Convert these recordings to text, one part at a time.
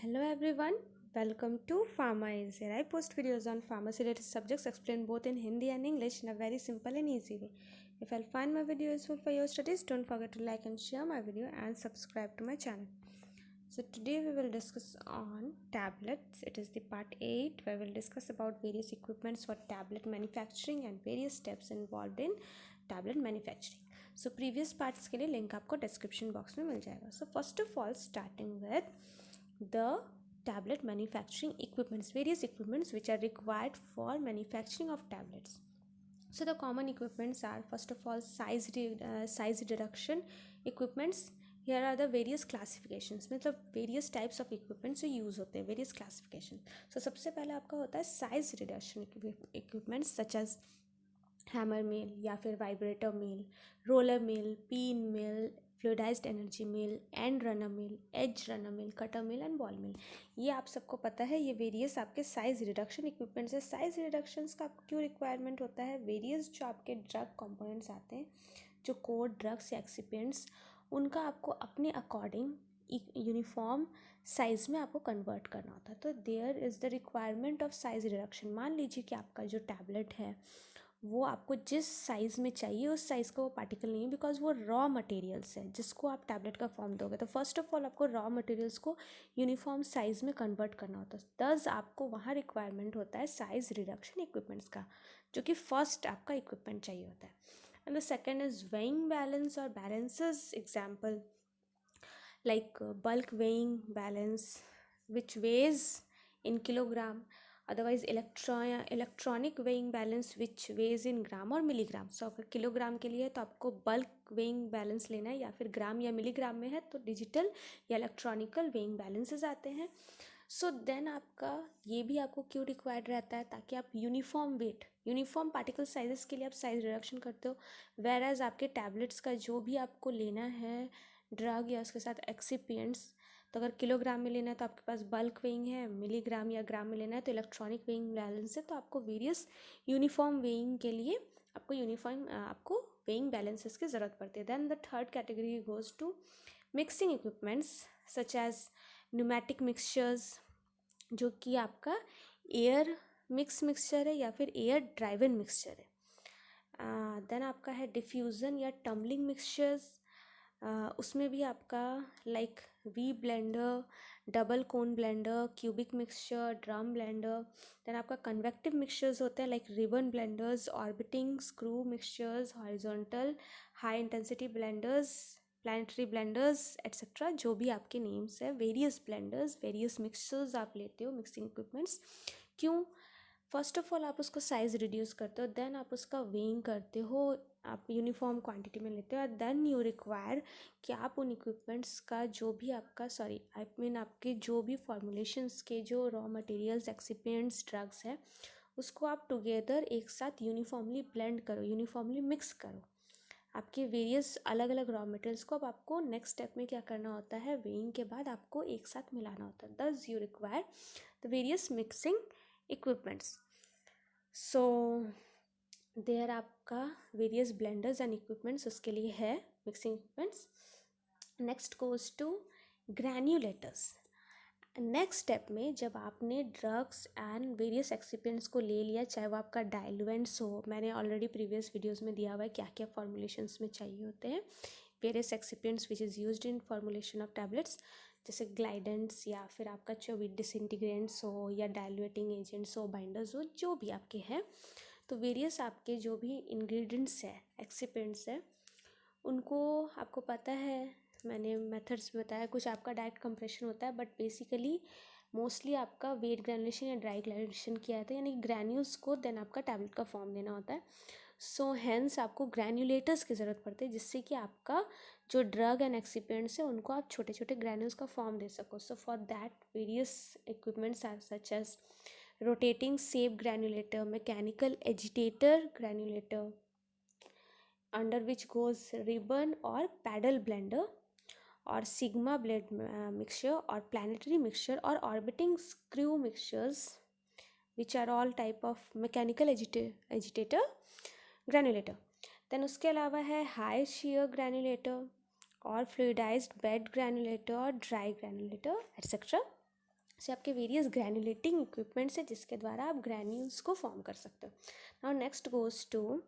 Hello everyone, welcome to Pharma Is Here. I post videos on pharmacy related subjects explained both in Hindi and English in a very simple and easy way. If you find my video useful for your studies, don't forget to like and share my video and subscribe to my channel. So today we will discuss on tablets. It is the part 8 where we'll discuss about various equipments for tablet manufacturing and various steps involved in tablet manufacturing. So previous parts के लिए link आपको description box में मिल जाएगा. So first of all, starting with the tablet manufacturing equipments, various equipments which are required for manufacturing of tablets. So the common equipments are, first of all, size reduction equipments. Here are the various classifications, मतलब various types of equipments जो use होते हैं, various classification. So सबसे पहले आपका होता है size reduction equipments such as hammer mill या फिर vibrator mill, roller mill, pin mill, fluidized energy mill, and runner mill, edge runner mill, cutter mill and ball mill. ये आप सबको पता है. ये वेरियस आपके साइज रिडक्शन इक्विपमेंट्स है. साइज रिडक्शंस का क्यों रिक्वायरमेंट होता है? वेरियस जो आपके ड्रग कंपोनेंट्स आते हैं, जो कोर ड्रग्स या एक्सिपिएंट्स, उनका आपको अपने अकॉर्डिंग यूनिफॉर्म साइज़ में आपको कन्वर्ट करना होता है. तो there is the requirement of size reduction. मान लीजिए कि आपका जो टैबलेट है वो आपको जिस साइज़ में चाहिए उस साइज़ का वो पार्टिकल नहीं है, बिकॉज वो रॉ मटेरियल्स है जिसको आप टैबलेट का फॉर्म दोगे. तो फर्स्ट ऑफ ऑल आपको रॉ मटेरियल्स को यूनिफॉर्म साइज़ में कन्वर्ट करना होता है. दस आपको वहाँ रिक्वायरमेंट होता है साइज़ रिडक्शन इक्विपमेंट्स का, जो कि फर्स्ट आपका इक्विपमेंट चाहिए होता है. And the second is weighing balance और balances. Example like bulk weighing balance which weighs in kilogram, otherwise electronic weighing balance which weighs in gram or milligram. So अगर kilogram के लिए है तो आपको बल्क वेइंग बैलेंस लेना है, या फिर ग्राम या मिलीग्राम में है तो डिजिटल या इलेक्ट्रॉनिकल वेइंग बैलेंसेस आते हैं. सो देन आपका ये भी आपको क्यों रिक्वायर्ड रहता है? ताकि आप uniform weight, uniform particle sizes के लिए आप साइज रिडक्शन करते हो. वेर एज आपके टैबलेट्स का जो भी आपको लेना है ड्रग या उसके साथ एक्सिपिएंट्स, तो अगर किलोग्राम में लेना है तो आपके पास बल्क वेइंग है, मिलीग्राम या ग्राम में लेना है तो इलेक्ट्रॉनिक वेइंग बैलेंस है. तो आपको वेरियस यूनिफॉर्म वेइंग के लिए आपको वेइंग बैलेंसेस की ज़रूरत पड़ती है. Then the third category goes to mixing equipments such as pneumatic mixtures, जो कि आपका एयर मिक्स मिक्सचर है या फिर एयर ड्राइवन मिक्सचर है. देन आपका है डिफ्यूज़न या टम्बलिंग मिक्सचर्स. उसमें भी आपका like V blender, double cone blender, cubic mixture, drum blender. Then आपका कन्वेक्टिव मिक्सचर्स होते हैं like ribbon blenders, orbiting screw mixtures, horizontal high intensity blenders, planetary blenders etcetera. जो भी आपके नेम्स है, वेरियस ब्लेंडर्स, वेरियस मिक्सचर्स आप लेते हो, मिक्सिंग इक्विपमेंट्स. क्यों? फर्स्ट ऑफ ऑल आप उसको साइज़ रिड्यूस करते हो, देन आप उसका वेइंग करते हो, आप यूनिफॉर्म क्वांटिटी में लेते हो, और देन यू रिक्वायर कि आप उन इक्विपमेंट्स का जो भी आपका आपके जो भी फॉर्मुलेशंस के जो रॉ मटेरियल्स, एक्सिपिएंट्स, ड्रग्स है, उसको आप टुगेदर एक साथ यूनिफॉर्मली ब्लेंड करो, यूनिफॉर्मली मिक्स करो. आपके वेरियस अलग अलग रॉ मटेरियल्स को अब आपको नेक्स्ट स्टेप में क्या करना होता है? वेइंग के बाद आपको एक साथ मिलाना होता है. Thus you require the various mixing equipments. So there आपका वेरियस ब्लेंडर्स एंड इक्विपमेंट्स उसके लिए है, mixing equipments. Next goes to granulators. Next step में जब आपने ड्रग्स एंड वेरियस एक्सिपिएंट्स को ले लिया, चाहे वो आपका डाइल्यूएंट्स हो, मैंने ऑलरेडी प्रीवियस वीडियोस में दिया हुआ है क्या क्या फॉर्मुलेशंस में चाहिए होते हैं, various excipients which is used in formulation of tablets, जैसे ग्लाइडेंट्स या फिर आपका चोविड डिसइंटीग्रेंट्स हो या डाइल्यूटिंग एजेंट्स हो, बाइंडर्स हो, जो भी आपके हैं. तो वेरियस आपके जो भी इंग्रेडिएंट्स है, एक्सिपिएंट्स है, उनको आपको पता है, मैंने मेथड्स भी बताया. कुछ आपका डायरेक्ट कंप्रेशन होता है, बट बेसिकली मोस्टली आपका वेट ग्रैनुलेशन या ड्राई ग्रैनुलेशन किया जाता है, यानी ग्रैन्यूल्स को देन आपका टैबलेट का फॉर्म देना होता है. सो हैंस आपको ग्रैन्यूलेटर्स की ज़रूरत पड़ती है, जिससे कि आपका जो ड्रग एंड एक्सिपिएंट्स है उनको आप छोटे छोटे ग्रैन्यूल्स का फॉर्म दे सको. So for that various equipments are such as rotating shape granulator, mechanical agitator granulator, under which goes ribbon or paddle blender, or sigma blend mixture, or planetary mixture, or orbiting screw mixtures, which are all type of mechanical agitator granulator. then उसके अलावा है high shear granulator और fluidized bed granulator और dry granulator etc. से आपके various ग्रैनुलेटिंग equipments है जिसके द्वारा आप ग्रैन्यूल्स को फॉर्म कर सकते हो. Now next goes to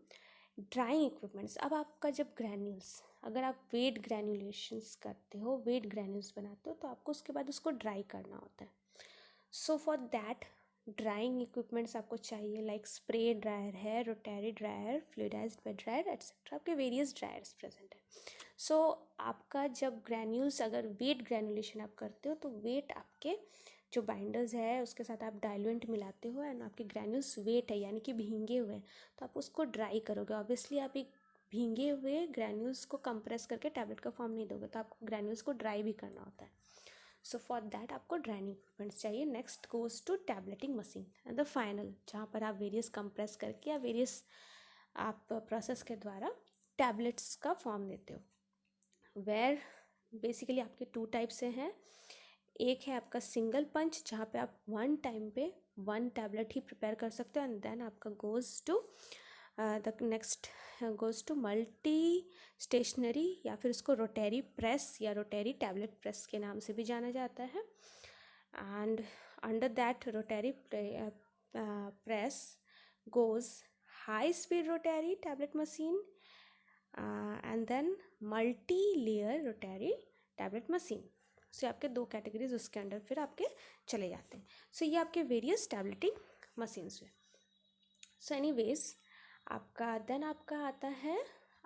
drying equipments. अब आपका जब ग्रैन्यूल्स, अगर आप वेट ग्रैन्युलेशंस करते हो, वेट ग्रैन्यूल्स बनाते हो, तो आपको उसके बाद उसको ड्राई करना होता है. So for that drying equipments आपको चाहिए, लाइक स्प्रे ड्रायर है, rotary dryer, fluidized bed dryer etcetera. आपके वेरियस ड्रायर्स प्रेजेंट है. सो आपका जब ग्रैन्यूल्स, अगर वेट ग्रैनुलेशन आप करते हो तो वेट आपके जो बाइंडर्स है उसके साथ आप डाइल्यूएंट मिलाते हो एंड आपके ग्रैन्यूल्स वेट है यानी कि भींगे हुए हैं, तो आप उसको ड्राई करोगे. ऑब्वियसली आप एक भींगे हुए ग्रैन्यूल्स को कंप्रेस करके टैबलेट का फॉर्म नहीं दोगे, तो आपको ग्रैन्यूल्स को ड्राई भी करना होता है. सो फॉर दैट आपको ड्राइंग इक्विपमेंट्स चाहिए. Next goes to tableting machine and the final, जहाँ पर आप वेरियस कंप्रेस करके या वेरियस आप प्रोसेस के द्वारा टैबलेट्स का फॉर्म देते हो. वेयर बेसिकली आपके टू टाइप से हैं. एक है आपका सिंगल पंच, जहाँ पे आप वन टाइम पे वन टैबलेट ही प्रिपेयर कर सकते हो, एंड देन आपका goes to the next goes to multi stationary, या फिर उसको रोटरी प्रेस या रोटरी टैबलेट प्रेस के नाम से भी जाना जाता है. And under that rotary press goes high speed rotary tablet machine and then multi layer rotary tablet machine. So आपके दो कैटेगरीज उसके अंडर फिर आपके चले जाते हैं. सो ये आपके वेरियस टैबलेटिंग मशीन्स हुए. सो एनीवेज आपका देन आपका आता है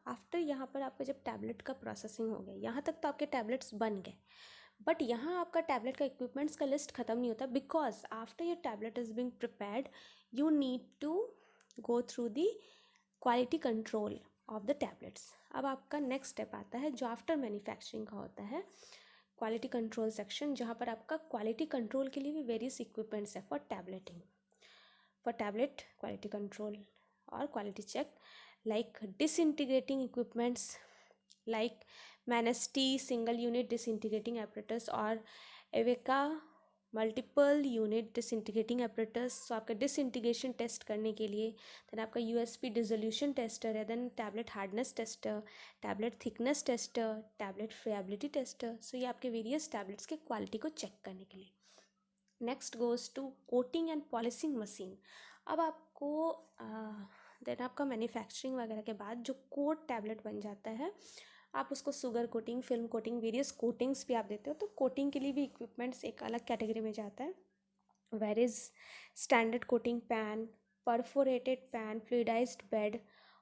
आफ्टर, यहाँ पर आपका जब टैबलेट का प्रोसेसिंग हो गया, यहाँ तक तो आपके टैबलेट्स बन गए, बट यहाँ आपका टैबलेट का इक्विपमेंट्स का लिस्ट ख़त्म नहीं होता, because after your tablet is being prepared you need to go through the quality control of the tablets. अब आपका नेक्स्ट स्टेप आता है जो आफ्टर मैन्युफैक्चरिंग का होता है, क्वालिटी कंट्रोल सेक्शन, जहाँ पर आपका क्वालिटी कंट्रोल के लिए भी वेरियस इक्विपमेंट्स है for tableting, for tablet quality control और quality check, like disintegrating equipments like Manesty single unit disintegrating apparatus और एवेका multiple unit disintegrating apparatus. So आपका डिसइंटीग्रेशन टेस्ट करने के लिए देन आपका यूएसपी डिसोल्यूशन टेस्टर है, then tablet hardness tester, tablet thickness tester, tablet friability tester. So ये आपके वेरियस टैबलेट्स के क्वालिटी को चेक करने के लिए. Next goes to coating and polishing machine. अब आपको देन आपका मैन्युफैक्चरिंग वगैरह के बाद जो कोट टैबलेट बन जाता है, आप उसको sugar coating, film coating, various coatings भी आप देते हो, तो कोटिंग के लिए भी इक्विपमेंट्स एक अलग कैटेगरी में जाता है. Where is standard coating pan, perforated pan, fluidized bed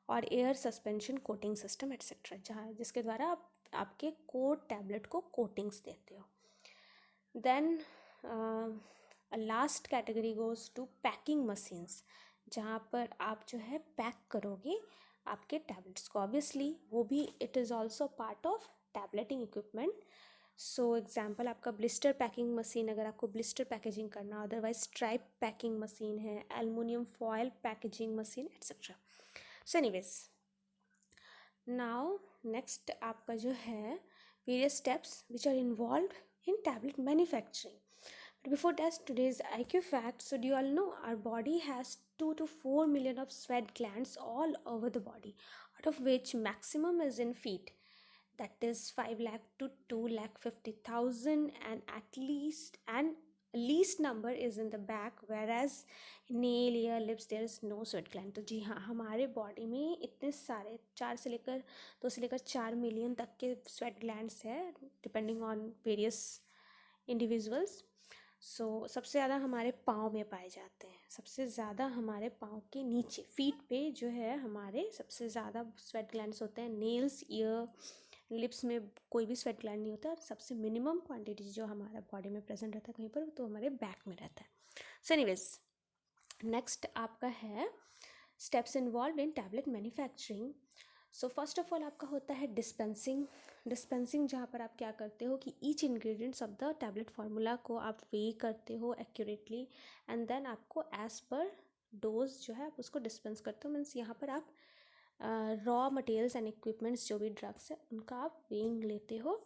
और air suspension coating system etcetera, जहाँ जिसके द्वारा आप आपके कोट टैबलेट को कोटिंग्स देते हो. Then last category goes to packing machines, जहाँ पर आप जो है पैक करोगे आपके टैबलेट्स को. ऑब्वियसली वो भी it is also part of tableting equipment. So example आपका ब्लिस्टर पैकिंग मशीन, अगर आपको ब्लिस्टर पैकेजिंग करना, अदरवाइज स्ट्राइप पैकिंग मशीन है, aluminium foil packaging machine etcetera. So anyways now next आपका जो है various steps which are involve in tablet manufacturing. But before that, today's IQ fact. So do you all know our body has 2 to 4 million of sweat glands all over the body, out of which maximum is in feet, that is 5 lakh to 2 lakh 50,000, and least number is in the back, whereas nail, ear, lips there is no sweat gland. तो जी हाँ, हमारे body में इतने सारे 2 से लेकर 4 million तक के स्वेट ग्लैंड्स है डिपेंडिंग ऑन वेरियस इंडिविजुअल्स. सो सबसे ज़्यादा हमारे पाँव में पाए जाते हैं, सबसे ज़्यादा हमारे पाँव के नीचे फीट पे जो है हमारे सबसे ज़्यादा स्वेट ग्लैंड्स होते हैं. नेल्स, ईयर, लिप्स में कोई भी स्वेट ग्लैंड नहीं होता. और सबसे मिनिमम क्वांटिटी जो हमारा बॉडी में प्रेजेंट रहता है कहीं पर, तो हमारे बैक में रहता है. सो एनीवेज नेक्स्ट आपका है steps involve in tablet manufacturing. So first of all आपका होता है डिस्पेंसिंग, जहाँ पर आप क्या करते हो कि each ingredients of the tablet formula को आप वे करते हो एक्यूरेटली, एंड देन आपको एज पर डोज जो है आप उसको डिस्पेंस करते हो. मीन्स यहाँ पर आप रॉ मटेरियल्स एंड इक्विपमेंट्स जो भी ड्रग्स है उनका आप वेइंग लेते हो,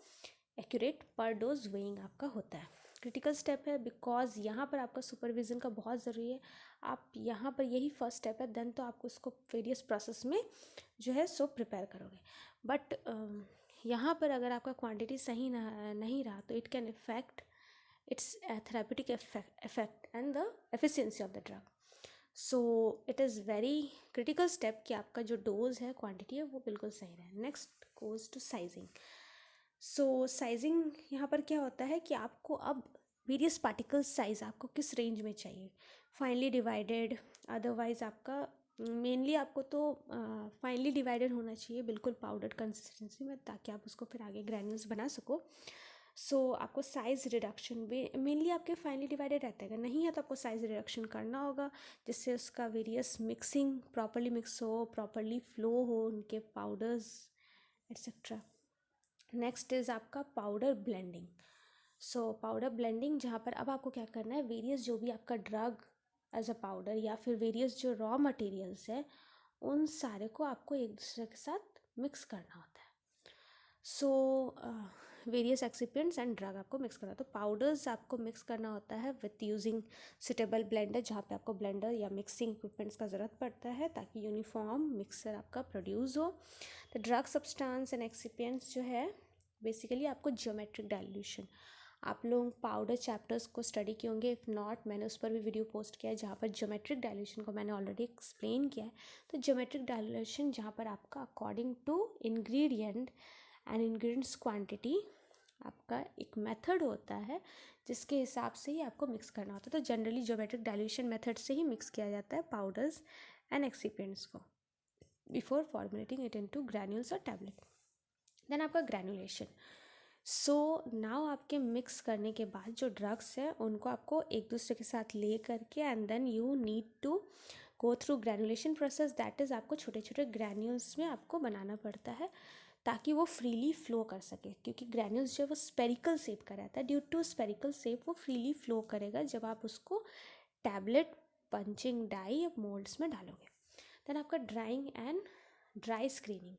एक्यूरेट पर डोज वेइंग आपका होता है. क्रिटिकल स्टेप है बिकॉज यहाँ पर आपका सुपरविज़न का बहुत ज़रूरी है. आप यहाँ पर यही फर्स्ट स्टेप है, देन तो आपको उसको वेरियस प्रोसेस में जो है सो प्रिपेयर करोगे. बट यहाँ पर अगर आपका क्वांटिटी सही नहीं रहा तो it can effect its therapeutic effect and the efficiency of the drug. So it is very critical step कि आपका जो डोज है, क्वांटिटी है, वो बिल्कुल सही रहे. Next goes to sizing. So sizing यहाँ पर क्या होता है कि आपको अब वेरियस पार्टिकल साइज आपको किस रेंज में चाहिए, फाइनली डिवाइडेड, अदरवाइज आपका मेनली आपको तो फाइनली डिवाइडेड होना चाहिए बिल्कुल पाउडर कंसिस्टेंसी में, ताकि आप उसको फिर आगे ग्रैन्यूल्स बना सको. सो आपको साइज़ रिडक्शन भी मेनली आपके फाइनली डिवाइडेड रहता है. अगर नहीं है तो आपको साइज़ रिडक्शन करना होगा, जिससे उसका वेरियस मिक्सिंग प्रॉपरली मिक्स हो, प्रॉपरली फ्लो हो उनके पाउडर्स एट्सेट्रा. नेक्स्ट इज़ आपका पाउडर ब्लेंडिंग. सो पाउडर ब्लेंडिंग, जहाँ पर अब आपको क्या करना है, वेरियस जो भी आपका ड्रग एज अ पाउडर या फिर वेरियस जो रॉ मटेरियल्स है, उन सारे को आपको एक दूसरे के साथ मिक्स करना होता है. So various excipients and drug आपको मिक्स करना. तो पाउडर्स आपको मिक्स करना होता है विथ यूजिंग सुटेबल ब्लेंडर, जहाँ पे आपको ब्लेंडर या मिक्सिंग इक्विपमेंट्स का ज़रूरत पड़ता है ताकि यूनिफॉर्म मिक्सर आपका प्रोड्यूस हो. तो ड्रग सब्सटेंस एंड एक्सिपिएंट्स जो है बेसिकली आपको ज्योमेट्रिक डाइल्यूशन, आप लोग पाउडर चैप्टर्स को स्टडी किए होंगे. इफ़ नॉट, मैंने उस पर भी वीडियो पोस्ट किया है जहाँ पर ज्योमेट्रिक डाइल्यूशन को मैंने ऑलरेडी एक्सप्लेन किया है. तो ज्योमेट्रिक डाइल्यूशन जहाँ पर आपका according to ingredient and ingredients quantity आपका एक मेथड होता है जिसके हिसाब से ही आपको मिक्स करना होता है. तो जनरली ज्योमेट्रिक डाइल्यूशन मेथड से ही मिक्स किया जाता है पाउडर्स एंड एक्सिपिएंट्स को before formulating it into granules और टैबलेट. देन आपका ग्रैनुलेशन. सो नाउ आपके मिक्स करने के बाद जो ड्रग्स हैं उनको आपको एक दूसरे के साथ ले करके and then you need to go through granulation process. That is आपको छोटे छोटे ग्रैन्यूल्स में आपको बनाना पड़ता है ताकि वो फ्रीली फ्लो कर सके, क्योंकि ग्रैन्यूल्स जो है वो स्पेरिकल शेप का रहता है. ड्यू टू स्पेरिकल शेप वो फ्रीली फ्लो करेगा जब आप उसको टैबलेट, पंचिंग डाई या मोल्ड्स में डालोगे. देन आपका ड्राइंग एंड ड्राई स्क्रीनिंग.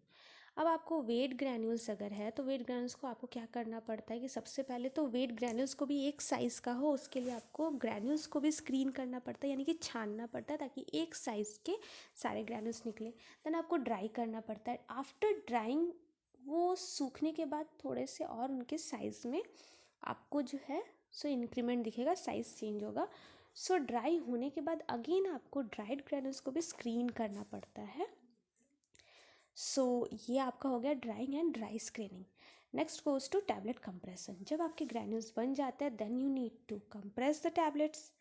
अब आपको वेट ग्रैन्यूल्स अगर है तो वेट ग्रैन्यूल्स को आपको क्या करना पड़ता है कि सबसे पहले तो वेट ग्रैन्यूल्स को भी एक साइज़ का हो, उसके लिए आपको ग्रैन्यूल्स को भी स्क्रीन करना पड़ता है, यानी कि छानना पड़ता है ताकि एक साइज़ के सारे ग्रैन्यूल्स निकले. देन आपको ड्राई करना पड़ता है. आफ्टर ड्राइंग वो सूखने के बाद थोड़े से और उनके साइज़ में आपको जो है सो इंक्रीमेंट दिखेगा, साइज़ चेंज होगा. सो ड्राई होने के बाद अगेन आपको ड्राइड ग्रैन्यूल्स को भी स्क्रीन करना पड़ता है. सो ये आपका हो गया drying and dry screening. Next goes to tablet compression. जब आपके ग्रैन्यूल्स बन जाते हैं then you need to compress the tablets.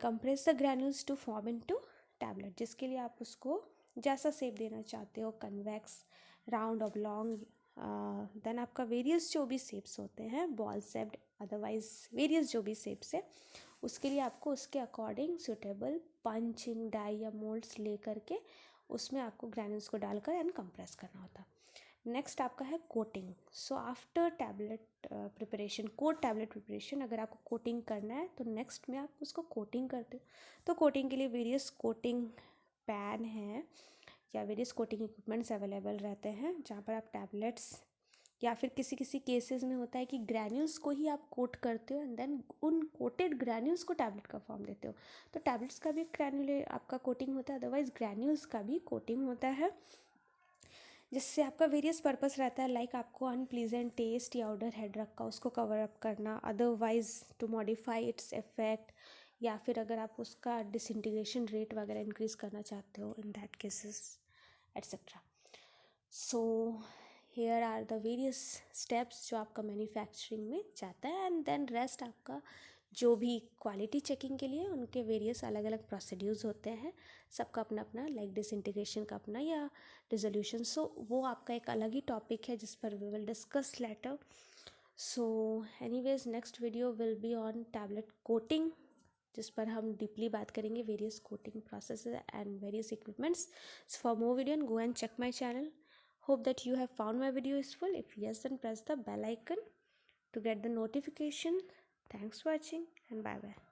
Compress the granules to form into tablet, जिसके लिए आप उसको जैसा शेप देना चाहते हो, कन्वेक्स, राउंड, ऑब्लॉन्ग, देन आपका वेरियस जो भी शेप्स होते हैं, बॉल शेप्ड, अदरवाइज वेरियस जो भी शेप्स है, उसके लिए आपको उसके अकॉर्डिंग सूटेबल पंचिंग डाई या मोल्ड्स ले करके उसमें आपको ग्रैन्यूल्स को डालकर एंड कंप्रेस करना होता है. नेक्स्ट आपका है coating. So after tablet preparation, coat tablet preparation, अगर आपको कोटिंग करना है तो नेक्स्ट में आप उसको कोटिंग करते हो. तो कोटिंग के लिए वेरियस कोटिंग पैन है या वेरियस कोटिंग इक्विपमेंट्स अवेलेबल रहते हैं, जहाँ पर आप टैबलेट्स या फिर किसी किसी केसेस में होता है कि ग्रैन्यूल्स को ही आप कोट करते हो एंड देन उन कोटेड ग्रैन्यूल्स को टैबलेट का फॉर्म देते हो. तो टैबलेट्स का भी ग्रैन्यूल आपका कोटिंग होता है, अदरवाइज ग्रैन्यूल्स का भी कोटिंग होता है, जिससे आपका वेरियस पर्पस रहता है. लाइक आपको अनप्लीजेंट टेस्ट या ऑडर है ड्रग का, उसको कवर अप करना, otherwise to modify its effect, या फिर अगर आप उसका डिसइंटीग्रेशन रेट वगैरह इंक्रीज करना चाहते हो in that cases etcetera. So here are the various steps जो आपका मैन्युफैक्चरिंग में जाता है. एंड देन रेस्ट आपका जो भी क्वालिटी चेकिंग के लिए उनके वेरियस अलग अलग प्रोसीड्यूर्स होते हैं, सबका अपना अपना, लाइक डिसइंटीग्रेशन का अपना या डिसोल्यूशन. सो वो आपका एक अलग ही टॉपिक है जिस पर we will discuss later. So anyways next video will be on tablet coating, जिस पर हम डीपली बात करेंगे various coating process and various equipments. For more video go and check my channel. Hope that you have found my video useful. If yes, then press the bell icon to get the notification. Thanks for watching and bye bye.